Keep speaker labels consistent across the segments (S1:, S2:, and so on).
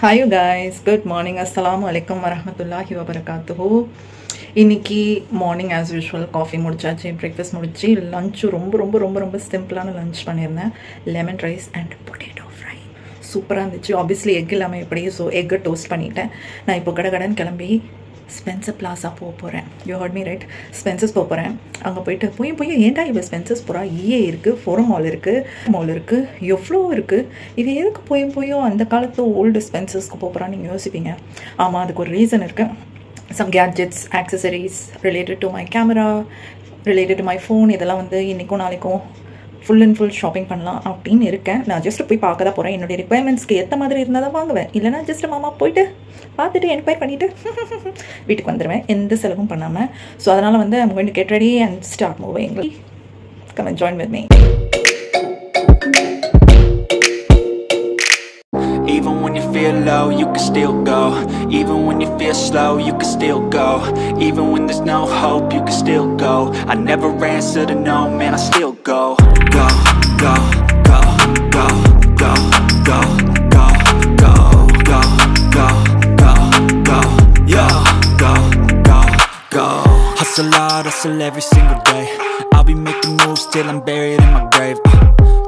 S1: Hi you guys, good morning. Assalamu alaikum warahmatullahi wabarakatuh. இன்னைக்கு morning as usual coffee முடிச்சாச்சு, breakfast முடிச்சு, lunch ரொம்ப ரொம்ப ரொம்ப ரொம்ப சிம்பிளான லஞ்ச் பண்ணியிருந்தேன். Lemon rice and potato fry சூப்பராக இருந்துச்சு. ஆப்வியஸ்லி எக் இல்லாமல் எப்படி, ஸோ எக்கை டோஸ்ட் பண்ணிவிட்டேன். நான் இப்போ கடகடன் கிளம்பி ஸ்பென்சர் பிளாஸா போக போகிறேன். You heard me right, Spencer's போக போகிறேன். அங்கே போயிட்டு போய் ஏன்டா இப்போ ஸ்பென்சர்ஸ் போகிறா, இஏ இருக்குது, ஃபோரம் மால் இருக்குது, எவ்வளோ இருக்குது, இது எதுக்கு போயும் அந்த காலத்து ஓல்டு ஸ்பென்சர்ஸ்க்கு போகிறான்னு நீங்கள் யோசிப்பீங்க. ஆமாம், அதுக்கு ஒரு ரீசன் இருக்குது. Some gadgets, accessories related to my camera, related to my phone, இதெல்லாம் வந்து இன்றைக்கும் நாளைக்கும் ஃபுல் அண்ட் ஃபுல் ஷாப்பிங் பண்ணலாம் அப்படின்னு இருக்கேன். நான் ஜஸ்ட் போய் பார்க்க தான் போகிறேன். என்னுடைய ரிக்வயர்மெண்ட்ஸ்க்கு ஏற்ற மாதிரி இருந்தால் தான் வாங்குவேன். இல்லைனா ஜஸ்ட் மாமா போயிட்டு பார்த்துட்டு என்கொயர் பண்ணிவிட்டு வீட்டுக்கு வந்துடுவேன், எந்த செலவும் பண்ணாமல். ஸோ அதனால் வந்து I'm going to get ready and start moving. Come and join with me.
S2: Even when you feel low, you can still go. Even when you feel slow, you can still go. Even when there's no hope, you can still go. I never answer to no, man, I still go. Go, go, go, go, go, go, go, go, go, go, go, go, yeah, go, go, go. Hustle hard, hustle every single day. I'll be making moves till I'm buried in my grave.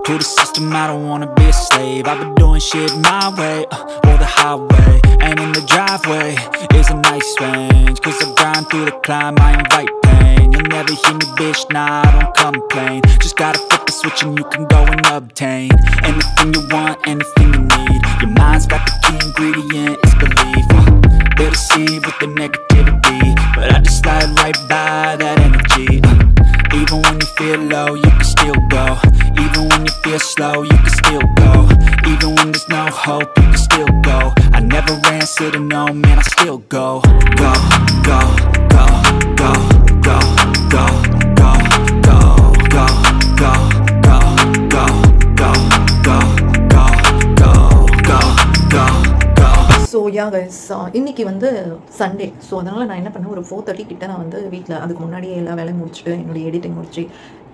S2: To the system, I don't wanna be a slave. I've been doing shit my way, or the highway. And in the driveway is a nice range, cause I grind through the climb, I invite pain. You'll never hear me, bitch, nah, I don't complain. Just gotta flip the switch and you can go and obtain anything you want, anything you need. Your mind's got the key ingredient, it's belief. They'll deceive with the negativity, but I just slide right by that energy. Even when you feel low, you can still go. Even when you feel slow, you can still go. Even when there's no hope, you can still go. I never answer to no, man, I still go. Go, go, go, go, go, go, go, go, go, go, go, go, go, go, go, go, go, go.
S1: So yeah guys, இன்றைக்கி வந்து Sunday. So அதனால் நான் என்ன பண்ணேன், ஒரு 4:30 கிட்ட நான் வந்து வீட்டில் அதுக்கு முன்னாடியே எல்லா வேலையும் முடிச்சுட்டு, என்னுடைய எடிட்டிங் முடிச்சு,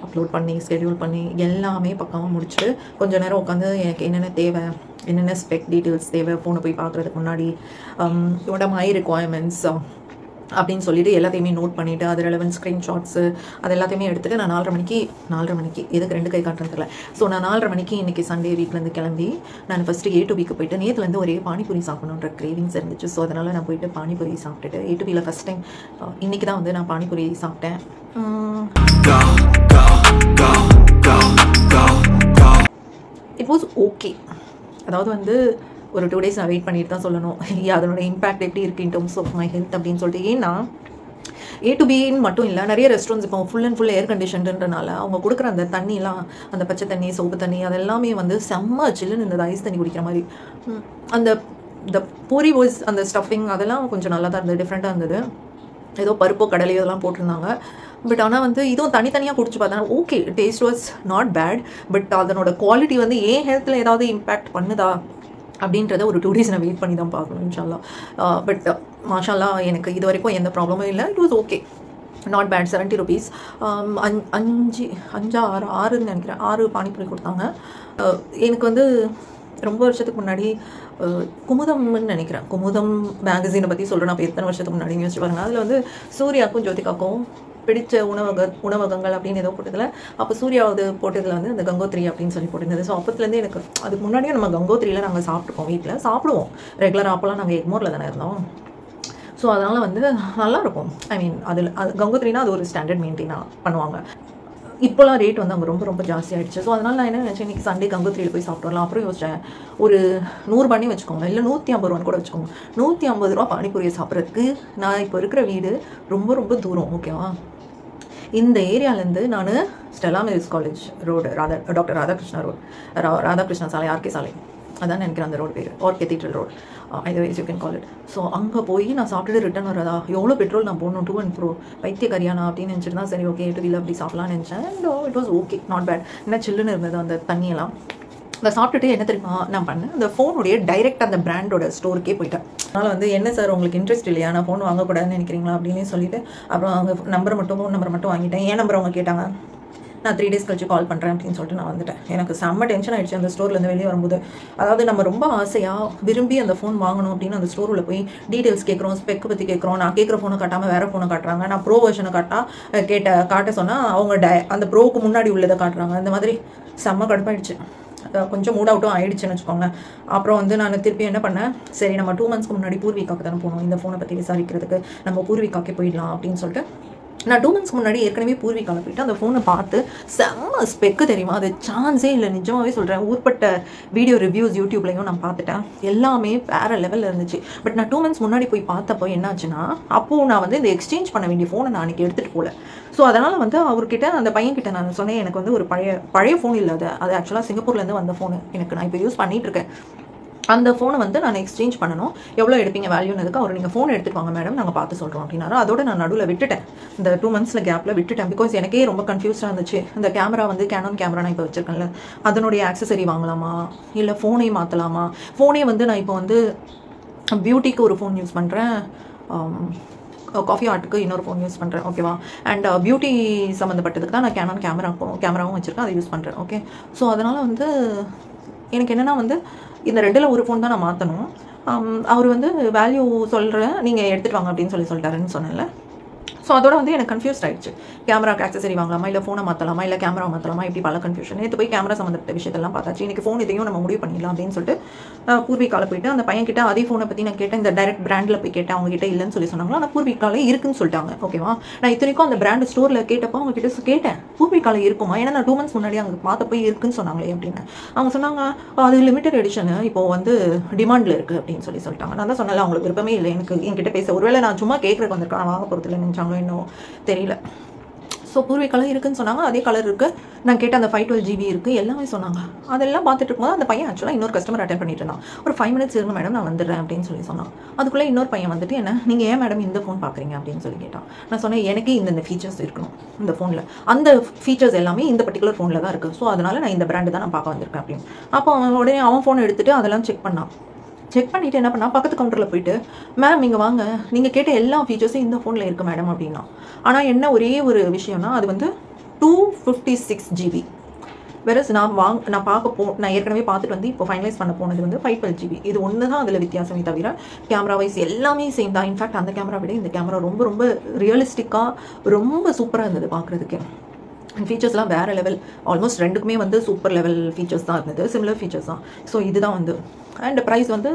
S1: அப்லோட் பண்ணி, ஸ்கெடியூல் பண்ணி, எல்லாமே பக்கமாக முடிச்சுட்டு கொஞ்சம் நேரம் உட்காந்து எனக்கு என்னென்ன தேவை, என்னென்ன ஸ்பெக் டீட்டெயில்ஸ் தேவை, ஃபோனை போய் பார்க்குறதுக்கு முன்னாடி, இதோட மை ரிக்வயர்மெண்ட்ஸ் அப்படின்னு சொல்லிட்டு எல்லாத்தையுமே நோட் பண்ணிவிட்டு, அது ரெலவென்ட் ஸ்க்ரீன்ஷாட்ஸு அது எல்லாத்தையுமே எடுத்துகிட்டு நான் 4:30 மணிக்கு எதுக்கு 2 கை காட்டுறதுல. ஸோ நான் 4:30 மணிக்கு இன்றைக்கி சண்டே வீட்டிலேருந்து கிளம்பி நான் ஃபஸ்ட்டு A2Bக்கு போயிட்டு, நேற்றுலேருந்து ஒரே பானிபூரி சாப்பிடணுன்ற கிரேவிங்ஸ் இருந்துச்சு. ஸோ அதனால் நான் போயிட்டு பானிபூரி சாப்பிட்டுட்டு, A2Bயில் ஃபஸ்ட் டைம் இன்றைக்கி தான் வந்து நான் பானிபூரி சாப்பிட்டேன். It was okay. அதாவது வந்து ஒரு 2 days நான் வெயிட் பண்ணிட்டு தான் சொல்லணும், அதனோட இம்பேக்ட் எப்படி இருக்குது in terms of my health அப்படின்னு சொல்லிட்டு. ஏன்னா A2Bன்னு மட்டும் இல்லை, நிறைய ரெஸ்டாரண்ட்ஸ் இப்போ ஃபுல் அண்ட் ஃபுல் ஏர் கண்டிஷன்றனால அவங்க கொடுக்குற அந்த தண்ணிலாம், அந்த பச்சை தண்ணி, சோப்பு தண்ணி, அதெல்லாமே வந்து செம்ம சில்லுன்னு இந்த ஐஸ் தண்ணி குடிக்கிற மாதிரி. இந்த பூரி வாஸ் அந்த ஸ்டஃபிங் அதெல்லாம் கொஞ்சம் நல்லா தான் இருந்தது, டிஃப்ரெண்ட்டாக இருந்தது. ஏதோ பருப்போ கடலையோ இதெல்லாம் போட்டிருந்தாங்க. பட் ஆனால் வந்து இதுவும் தனித்தனியாக குடிச்சு பார்த்தா okay, taste was not bad. But அதனோட குவாலிட்டி வந்து ஏன் ஹெல்த்தில் ஏதாவது இம்பேக்ட் பண்ணுதா அப்படின்றத ஒரு 2 days நான் வெயிட் பண்ணி தான் பார்க்கணும் இன்ஷால்லா. பட் மாஷால்லா எனக்கு இது வரைக்கும் எந்த ப்ராப்ளமும் இல்லை. It was okay, not bad. 70 rupees. 6 நினைக்கிறேன், 6 பானிபூரி கொடுத்தாங்க. எனக்கு வந்து ரொம்ப வருஷத்துக்கு முன்னாடி குமுதம்னு நினைக்கிறேன், குமுதம் மேகசீனை பற்றி சொல்கிறேன். அப்போ எத்தனை வருஷத்துக்கு முன்னாடி யோசிச்சு பாருங்கள். அதில் வந்து சூர்யாவுக்கும் ஜோதிகாக்கும் பிடிச்ச உணவகங்கள் அப்படின்னு ஏதோ போட்டதில், அப்போ சூர்யாவது போட்டதில் வந்து அந்த கங்கோத்ரி அப்படின்னு சொல்லி போட்டிருந்தது. ஸோ அப்போத்துலேருந்து எனக்கு, அதுக்கு முன்னாடியே நம்ம கங்கோத்ரியில் நாங்கள் சாப்பிட்ருக்கோம், வீட்டில் சாப்பிடுவோம் ரெகுலராக. அப்போல்லாம் நாங்கள் எக்மோரில் தானே இருந்தோம். ஸோ அதனால் வந்து நல்லாயிருக்கும். ஐ மீன் அது கங்கோத்ரினா அது ஒரு ஸ்டாண்டர்ட் மெயின்டைனாக பண்ணுவாங்க. இப்போலாம் ரேட் வந்து அங்கே ரொம்ப ரொம்ப ஜாஸ்தி ஆகிடுச்சு. ஸோ அதனால் நான் என்ன நினச்சேன், இன்றைக்கி சண்டே கங்கோத்ரியில் போய் சாப்பிட்டு வரலாம். அப்புறம் யோசிச்சேன், ஒரு 100 பண்ணி வச்சுக்கோங்க, இல்லை 150 ரூபான்னு கூட வச்சுக்கோங்க. 150 ரூபா பானிபூரியை சாப்பிட்றதுக்கு நான் இப்போ இருக்கிற வீடு ரொம்ப ரொம்ப தூரம், ஓகேவா. இந்த ஏரியாலேருந்து நான் Stella Maris college road, doctor Radhakrishna road, Radhakrishna சாலை, ஆர்கே சாலை, அதான் நினைக்கிறேன் அந்த ரோடு பேர், or cathedral road, otherwise you can call it. So அங்கே போய் நான் சாப்பிட்டுட்டு ரிட்டன் வரதா, எவ்வளோ பெட்ரோல் நான் போடணும், 2 and 4 பைத்தியக்காரியானா அப்படின்னு நினச்சிட்டு தான் சரி ஓகே A2Bயில் அப்படி சாப்பிட்லான்னு நினச்சேன். And it was okay, not bad. என்ன சில்லுன்னு இருந்தது அந்த தண்ணியெல்லாம். அதை சாப்பிட்டுட்டு என்ன தெரியுமா நான் பண்ணேன், அந்த ஃபோனுடைய டைரெக்ட் அந்த பிராண்டோட ஸ்டோருக்கே போயிட்டேன். அதனால் வந்து என்ன சார் உங்களுக்கு இன்ட்ரெஸ்ட் இல்லையா, நான் ஃபோன் வாங்கக்கூடாதுன்னு நினைக்கிறீங்களா அப்படின்னு சொல்லிட்டு, அப்புறம் அவங்க ஃபோன் நம்பரை மட்டும் வாங்கிட்டேன். என் நம்பர் அவங்க கேட்டாங்க. நான் 3 days கழிச்சு கால் பண்ணுறேன் அப்படின்னு சொல்லிட்டு நான் வந்துட்டேன். எனக்கு செம்ம டென்ஷன் ஆகிடுச்சு அந்த ஸ்டோர்லேருந்து வெளியே வரும்போது. அதாவது நம்ம ரொம்ப ஆசையாக விரும்பி அந்த ஃபோன் வாங்கணும் அப்படின்னு அந்த ஸ்டோரில் போய் டீட்டெயில்ஸ் கேட்குறோம், ஸ்பெக் பற்றி கேட்குறோம். நான் கேட்குற ஃபோனை காட்டாமல் வேறு ஃபோனை காட்டுறாங்க. நான் ப்ரோ வெர்ஷனை காட்ட சொன்னால் அவங்க அந்த ப்ரோவுக்கு முன்னாடி உள்ளதை காட்டுறாங்க. இந்த மாதிரி செம்ம கடுப்பாயிடுச்சு. கொஞ்சம் மூட் அவுட்டும் ஆயிடுச்சுன்னு வச்சுக்கோங்க. அப்புறம் வந்து நான் திருப்பி என்ன பண்ணேன், சரி நம்ம 2 months முன்னாடி பூர்விகாக்கு தானே போனோம் இந்த ஃபோனை பற்றி விசாரிக்கிறதுக்கு, நம்ம பூர்விகாக்கே போயிடலாம் அப்படின்னு சொல்லிட்டு நான் 2 months முன்னாடி ஏற்கனவே பூர்விகாவில் போயிட்டு அந்த ஃபோனை பார்த்து செம்ம ஸ்பெக்கு தெரியுமா, அது சான்ஸே இல்லை. நிஜமாகவே சொல்கிறேன், ஊர்பட்ட வீடியோ ரிவ்யூஸ் யூடியூப்லையும் நான் பார்த்துட்டேன். எல்லாமே வேறு லெவலில் இருந்துச்சு. பட் நான் 2 months முன்னாடி போய் பார்த்தப்போ என்னாச்சுன்னா, அப்போது நான் வந்து இந்த எக்ஸ்சேஞ்ச் பண்ண வேண்டிய ஃபோனை நான் அன்றைக்கி எடுத்துகிட்டு போகல. ஸோ அதனால் வந்து அவர்கிட்ட அந்த பையன்கிட்ட நான் சொன்னேன், எனக்கு வந்து ஒரு பழைய ஃபோன் இல்லை, அது ஆக்சுவலாக சிங்கப்பூர்லேருந்து வந்த ஃபோனு, எனக்கு நான் இப்போ யூஸ் பண்ணிகிட்ருக்கேன். அந்த ஃபோனை வந்து நான் எக்ஸ்சேஞ்ச் பண்ணணும், எவ்வளோ எடுப்பீங்க வேல்யூனதுக்கு அவர் நீங்கள் ஃபோன் எடுத்துகிட்டு வாங்க மேடம் நாங்கள் பார்த்து சொல்கிறோம் அப்படின்னாரு. அதோட நான் நடுவில் விட்டுட்டேன், இந்த 2 months கேப்பில் விட்டுட்டேன். பிகாஸ் எனக்கே ரொம்ப கன்ஃபியூஸாக இருந்துச்சு. இந்த கேமரா வந்து கேனான் கேமரா நான் இப்போ வச்சுருக்கேன்ல, அதனுடைய ஆக்சசரி வாங்கலாமா இல்லை ஃபோனே மாற்றலாமா. ஃபோனே வந்து நான் இப்போ வந்து பியூட்டிக்கு ஒரு ஃபோன் யூஸ் பண்ணுறேன், காஃபி ஆர்ட்டுக்கு இன்னொரு ஃபோன் யூஸ் பண்ணுறேன், ஓகேவா. அண்ட் பியூட்டி சம்மந்தப்பட்டதுக்கு தான் நான் கேனான் கேமராவும் வச்சுருக்கேன், அதை யூஸ் பண்ணுறேன். ஓகே, ஸோ அதனால் வந்து எனக்கு என்னென்னா வந்து இந்த 2ல் ஒரு ஃபோன் தான் நான் மாற்றணும். அவர் வந்து வேல்யூ சொல்கிறேன் நீங்கள் எடுத்துகிட்டு வாங்க அப்படின்னு சொல்லிட்டாருன்னு சொன்னேன்ல. ஸோ அதோட வந்து எனக்கு கன்ஃபியூஸ் ஆகிடுச்சு. கேமராக்கு ஆக்சசரி வாங்கலாமா இல்லை ஃபோனை மாற்றலாமா இல்லை கேமரா மாற்றலாமா, இப்படி பல கன்ஃபியூஷன். நேற்று போய் கேமரா சம்மந்தப்பட்ட விஷயத்தெல்லாம் பார்த்தாச்சு. இன்றைக்கி ஃபோன் இதையும் நம்ம முடிவு பண்ணிடலாம் அப்படின்னு சொல்லிட்டு பூர்விகாவில் போயிட்டு அந்த பையன்கிட்ட அதே ஃபோனை பற்றி நான் கேட்டேன். இந்த டைரக்ட் பிராண்டில் போய் கேட்டேன், அவங்ககிட்ட இல்லைன்னு சொல்லிட்டாங்களா. ஆனால் பூர்விகாவில் இருக்குன்னு சொல்லிட்டாங்க, ஓகேவா. நான் இத்தனைக்கும் அந்த பிராண்ட் ஸ்டோரில் கேட்டப்போ அவங்ககிட்ட கேட்டேன் பூர்விகாவில் இருக்குமா, ஏன்னா நான் 2 months முன்னாடி அங்கே பார்த்த போய் இருக்குன்னு சொன்னாங்களே அப்படின்னு. அவங்க சொன்னாங்க அது லிமிடெட் எடிஷனு, இப்போது வந்து டிமாண்டில் இருக்குது அப்படின்னு சொல்லிட்டாங்க. நான் தான் சொன்னால அவங்களுக்கு விருப்பமே இல்லை என்கிட்ட பேச. ஒருவேளை நான் சும்மா கேட்குறதுக்கு வந்திருக்கேன், நான் வாங்க போகிறதுல நினச்சாங்களோ இன்னும் தெரியல. ஸோ பூர்வி கலர் இருக்குன்னு சொன்னாங்க, அதே கலர் இருக்குது. நான் கேட்ட அந்த 512 GB இருக்குது, எல்லாமே சொன்னாங்க. அதெல்லாம் பார்த்துட்டு இருக்கும்போது அந்த பையன் ஆக்சுவலாக இன்னொரு கஸ்டமர் அட்டென்ட் பண்ணிட்டு இருந்தான். ஒரு 5 minutes இருங்க மேடம் நான் வந்துடுறேன் அப்படின்னு சொன்னான். அதுக்குள்ளே இன்னொரு பையன் வந்துட்டு என்ன நீங்கள் ஏன் மேடம் இந்த ஃபோன் பார்க்குறீங்க அப்படின்னு சொல்லி கேட்டான். நான் சொன்னேன் எனக்கு இந்த ஃபீச்சர்ஸ் இருக்கணும் இந்த ஃபோனில், அந்த ஃபீச்சர்ஸ் எல்லாமே இந்த பர்டிகுலர் ஃபோனில் தான் இருக்குது. ஸோ அதனால் நான் இந்த பிராண்டு தான் நான் பார்க்க வந்திருக்கேன் அப்படின்னு. அப்போ அவன் உடனே அவன் ஃபோன் எடுத்துகிட்டு அதெல்லாம் செக் பண்ணிவிட்டு என்ன பண்ணால் பக்கத்து கவுண்டரில் போயிட்டு மேம் நீங்கள் வாங்க, நீங்கள் கேட்ட எல்லா ஃபீச்சர்ஸும் இந்த ஃபோனில் இருக்குது மேடம் அப்படின்னா. ஆனால் என்ன ஒரே ஒரு விஷயம்னா அது வந்து 256 GB. வேறஸ் நான் ஏற்கனவே பார்த்துட்டு வந்து இப்போ ஃபைனலைஸ் பண்ண போனது வந்து 512 GB. இது ஒன்று தான் அதில் வித்தியாசமே தவிர கேமரா வைஸ் எல்லாமே சேம் தான். இன்ஃபேக்ட் அந்த கேமரா விட இந்த கேமரா ரொம்ப ரொம்ப ரியலிஸ்டிக்காக ரொம்ப சூப்பராக இருந்தது பார்க்குறதுக்கு. ஃபீச்சர்ஸ்லாம் வேறு லெவல், ஆல்மோஸ்ட் 2க்குமே வந்து சூப்பர் லெவல் ஃபீச்சர்ஸ் தான் இருந்தது, சிமிலர் ஃபீச்சர்ஸ் தான். ஸோ இதுதான் வந்து அண்ட் ப்ரைஸ் வந்து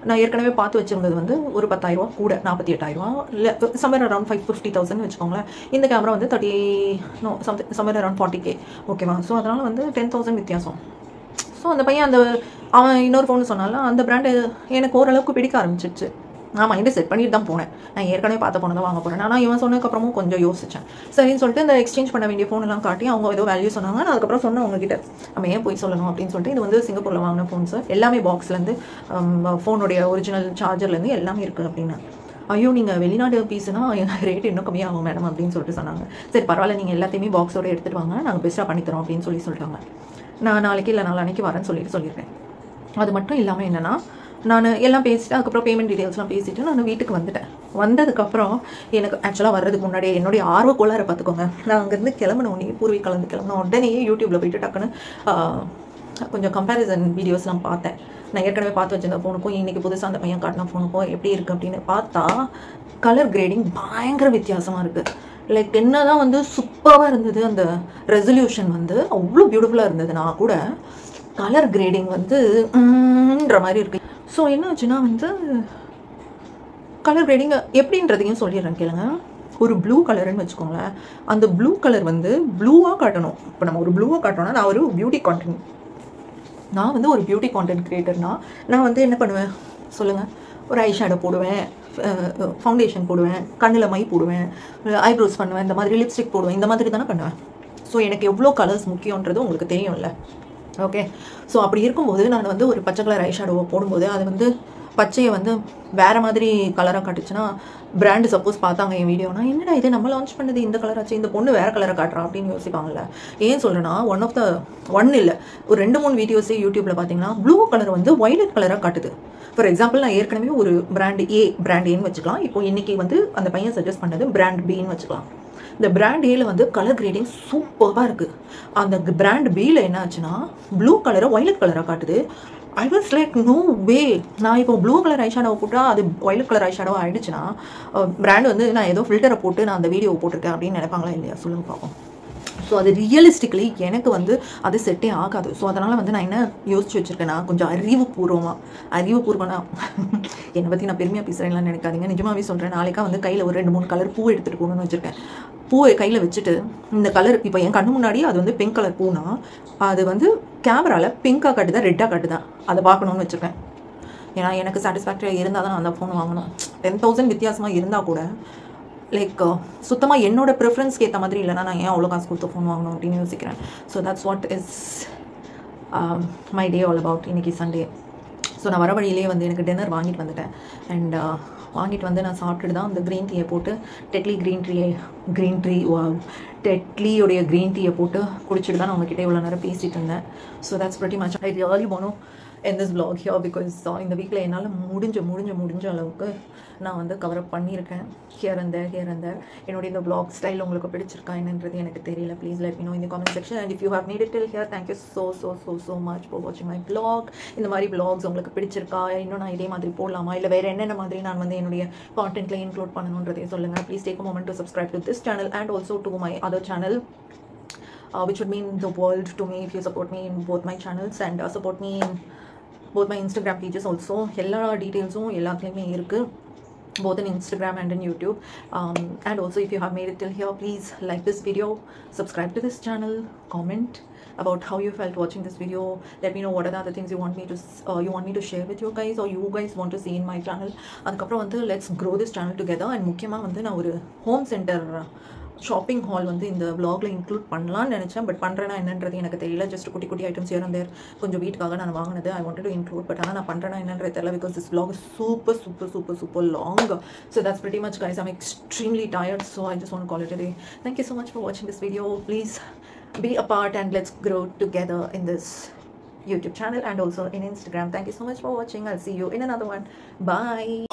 S1: நான் ஏற்கனவே பார்த்து வச்சுருந்தது வந்து ஒரு 10,000 கூட 48,000 இல்லை சம்வேர் அரௌண்ட் 550,000 வச்சுக்கோங்களேன். இந்த கேமரா வந்து சம்வேர் அரௌண்ட் 40K, ஓகேவா. ஸோ அதனால் வந்து 10,000 வித்தியாசம். ஸோ அந்த பையன் அவன் இன்னொரு ஃபோன் சொன்னால அந்த பிராண்டு எனக்கு ஓரளவுக்கு பிடிக்க ஆரம்பிச்சிடுச்சு. நான் மைண்டை செட் பண்ணிட்டு தான் போனேன், நான் ஏற்கனவே பார்த்த ஃபோனை தான் வாங்க போகிறேன். ஆனால் இவன் சொன்னதுக்கப்புறமும் கொஞ்சம் யோசித்தேன். சரின்னு சொல்லிட்டு இந்த எக்ஸ்சேஞ்ச் பண்ண வேண்டிய ஃபோனெல்லாம் காட்டி அவங்க ஏதோ வேல்யூ சொன்னாங்க. நான் அதுக்கப்புறம் சொன்னேன் உங்ககிட்ட நம்ம ஏன் போய் சொல்லணும் அப்படின்னு சொல்லிட்டு. இது வந்து சிங்கப்பூரில் வாங்கின ஃபோன்ஸு, எல்லாமே பாக்ஸ்லேருந்து ஃபோனுடைய ஒரிஜினல் சார்ஜர்லேருந்து எல்லாமே இருக்குது அப்படின்னு. ஐயோ நீங்கள் வெளிநாடு பீஸுனா ரேட் இன்னும் கம்மியாகும் மேடம் அப்படின்னு சொல்லிட்டு சொன்னாங்க. சரி பரவாயில்ல, நீங்கள் எல்லாத்தையுமே பாக்ஸோடு எடுத்துகிட்டு வாங்க, நாங்கள் பெஸ்ட்டாக பண்ணித்தரோம் அப்படின்னு சொல்லிட்டாங்க. நான் நாளைக்கு இல்லை நாளைக்கு வரேன்னு சொல்லியிருக்கேன். அது மட்டும் இல்லாமல் என்னென்னா நான் எல்லாம் பேசிட்டு அதுக்கப்புறம் பேமெண்ட் டீட்டெயில்ஸ்லாம் பேசிவிட்டு நான் வீட்டுக்கு வந்துட்டேன். வந்ததுக்கப்புறம் எனக்கு ஆக்சுவலாக வர்றதுக்கு முன்னாடியே என்னுடைய ஆர்வக்கோளாரை பார்த்துக்கோங்க. நான் அங்கேருந்து கிளம்பின உடனே பூர்விகாலேருந்து கிளம்பின உடனே யூடியூப்பில் போயிட்டு டக்குன்னு கொஞ்சம் கம்பேரிசன் வீடியோஸ்லாம் பார்த்தேன். நான் ஏற்கனவே பார்த்து வச்சிருந்த ஃபோனுக்கும் இன்றைக்கி புதுசாக அந்த பையன் காட்டின ஃபோனுக்கும் எப்படி இருக்குது அப்படின்னு பார்த்தா கலர் கிரேடிங் பயங்கர வித்தியாசமாக இருக்குது. லைக் என்ன தான் வந்து சூப்பராக இருந்தது, அந்த ரெசல்யூஷன் வந்து அவ்வளோ பியூட்டிஃபுல்லாக இருந்ததுன்னா கூட கலர் கிரேடிங் வந்து மாதிரி இருக்குது. ஸோ என்ன ஆச்சுன்னா வந்து கலர் கிரேடிங் எப்படின்றதையும் சொல்லிடுறேன் கேளுங்க. ஒரு ப்ளூ கலருன்னு வச்சுக்கோங்களேன், அந்த ப்ளூ கலர் வந்து ப்ளூவாக காட்டணும். இப்போ நம்ம ஒரு ப்ளூவாக காட்டணும்னா நான் ஒரு பியூட்டி கான்டென்ட் கிரியேட்டர்னா நான் வந்து என்ன பண்ணுவேன் சொல்லுங்கள், ஒரு ஐ ஷேடோ போடுவேன், ஃபவுண்டேஷன் போடுவேன், கண்ணில் மை போடுவேன், ஐப்ரோஸ் பண்ணுவேன், இந்த மாதிரி லிப்ஸ்டிக் போடுவேன், இந்த மாதிரி தானே பண்ணுவேன். ஸோ எனக்கு எவ்வளோ கலர்ஸ் முக்கியன்றது உங்களுக்கு தெரியும்ல. ஓகே, ஸோ அப்படி இருக்கும்போது நான் வந்து ஒரு பச்சை கலர் ஐ ஷேடோவை போடும்போது அது வந்து பச்சையை வந்து வேறு மாதிரி கலராக காட்டுச்சுன்னா பிராண்டு சப்போஸ் பார்த்தாங்க என் வீடியோனா என்னடா இது நம்ம லான்ச் பண்ணது இந்த கலர் ஆச்சு, இந்த பொண்ணு வேறு கலரை காட்டுறா அப்படின்னு யோசிப்பாங்கல்ல. ஏன் சொல்கிறேன்னா ஒன் இல்லை ஒரு 2-3 வீடியோஸே யூடியூப்பில் பார்த்தீங்கன்னா ப்ளூ கலர் வந்து வைலட் கலராக காட்டுது. ஃபார் எக்ஸாம்பிள் நான் ஏற்கனவே ஒரு பிராண்ட் ஏன்னு வச்சுக்கலாம். இப்போ இன்றைக்கி வந்து அந்த பையன் சஜஸ்ட் பண்ணது பிராண்ட் பின்னு வச்சுக்கலாம். இந்த பிராண்ட் ஏல வந்து கலர் கிரேடிங் சூப்பராக இருக்குது. அந்த பிராண்ட் பியில் என்ன ஆச்சுன்னா ப்ளூ கலரை ஒய்லட் கலராக காட்டுது. I was like no way, நான் இப்போ ப்ளூ கலர் ஐ ஷேடோவை போட்டால் அது ஒய்லட் கலர் ஐ ஷேடோவை ஆகிடுச்சுன்னா பிராண்ட் வந்து நான் ஏதோ ஃபில்டரை போட்டு நான் அந்த வீடியோவை போட்டிருக்கேன் அப்படின்னு நினைப்பாங்களா இல்லையா சொல்லுங்க பார்ப்போம். ஸோ அது ரியலிஸ்டிக்கலி எனக்கு வந்து அது செட்டே ஆகாது. ஸோ அதனால் வந்து நான் என்ன யோசிச்சு வச்சுருக்கேன்னா கொஞ்சம் அறிவுபூர்வமாக என்னை பற்றி நான் பெருமையாக பேசுகிறேன்லாம் நினைக்காதீங்க, நிஜமாகவே சொல்கிறேன். நாளைக்கா வந்து கையில் ஒரு 2-3 கலர் பூ எடுத்துகிட்டு போகணுன்னு வச்சுருக்கேன். பூவை கையில் வச்சுட்டு இந்த கலர் இப்போ என் கண்ணு முன்னாடி அது வந்து பிங்க் கலர் பூனா அது வந்து கேமராவில் பிங்காக காட்டுதா ரெட்டாக காட்டுதா அதை பார்க்கணுன்னு வச்சுருக்கேன். ஏன்னா எனக்கு சாட்டிஸ்ஃபேக்டரியாக இருந்தால் தான் நான் அந்த ஃபோன் வாங்கணும். 10,000 வித்தியாசமாக இருந்தால் கூட லைக் சுத்தமாக என்னோட ப்ரிஃபரன்ஸ்க்கு ஏற்ற மாதிரி இல்லைனா நான் ஏன் அவ்வளோ காசு கொடுத்து ஃபோன் வாங்கணும் அப்படின்னு யோசிக்கிறேன். So that's what is my day all about. இன்றைக்கி சண்டே. ஸோ நான் வர வழியிலே வந்து எனக்கு டின்னர் வாங்கிட்டு வந்துட்டேன். அண்ட் வாங்கிட்டு வந்து நான் சாப்பிட்டுட்டு தான் அந்த க்ரீன் டீயை போட்டு டெட்லியோடைய க்ரீன் டீயை போட்டு குடிச்சிட்டு தான் நான் உங்ககிட்ட இவ்வளோ நேரம் பேசிகிட்டு இருந்தேன். So that's pretty much I really want to end this vlog here because இந்த வீக்கில் என்னால் முடிஞ்ச அளவுக்கு நான் வந்து கவரப் பண்ணியிருக்கேன். ஹியர் அண்ட் தேர் என்னுடைய இந்த vlog ஸ்டைல் உங்களுக்கு பிடிச்சிருக்கா என்னன்றது எனக்கு தெரியல. Please let me know in the comment section and if you have made it till here thank you so much for watching my vlog. இந்த மாதிரி vlogs உங்களுக்கு பிடிச்சிருக்கா, இன்னும் நான் இதே மாதிரி போடலாமா இல்லை வேறு என்னென்ன மாதிரி நான் வந்து என்னுடைய கான்டென்ட்டில் இன்க்ளூட் பண்ணணுன்றதையும் சொல்லுங்கள். Please take a moment to subscribe to this channel and also to my other channel which would mean the world to me if you support me in both my channels and support me in both my Instagram pages also. எல்லா டீட்டெயில்ஸும் எல்லாத்துலேயுமே இருக்குது, both in Instagram and in YouTube. And also if you have made it till here, please like this video, subscribe to this channel, comment about how you felt watching this video. Let me know what are the other things you want me to share with you guys or you guys want to see in my channel. அதுக்கப்புறம் வந்து let's grow this channel together. And முக்கியமாக வந்து நான் ஒரு home centre shopping hall வந்து இந்த vlogல include பண்ணலான்னு நினச்சேன். பட் பண்ணுறேன்னா என்னன்றது எனக்கு தெரியல. ஜஸ்ட் குட்டி ஐட்டம்ஸ் here and there கொஞ்சம் வீட்டுக்காக நான் வாங்கினது I wanted to include. But ஆனால் நான் பண்ணுறேன்னா என்னன்றது தெரியல because this vlog is super long. So that's pretty much guys. I'm extremely tired, so I just want to call it a day. Thank you so much for watching this video. Please be a part and let's grow together in this YouTube channel and also in Instagram. Thank you so much for watching. I'll see you in another one. Bye.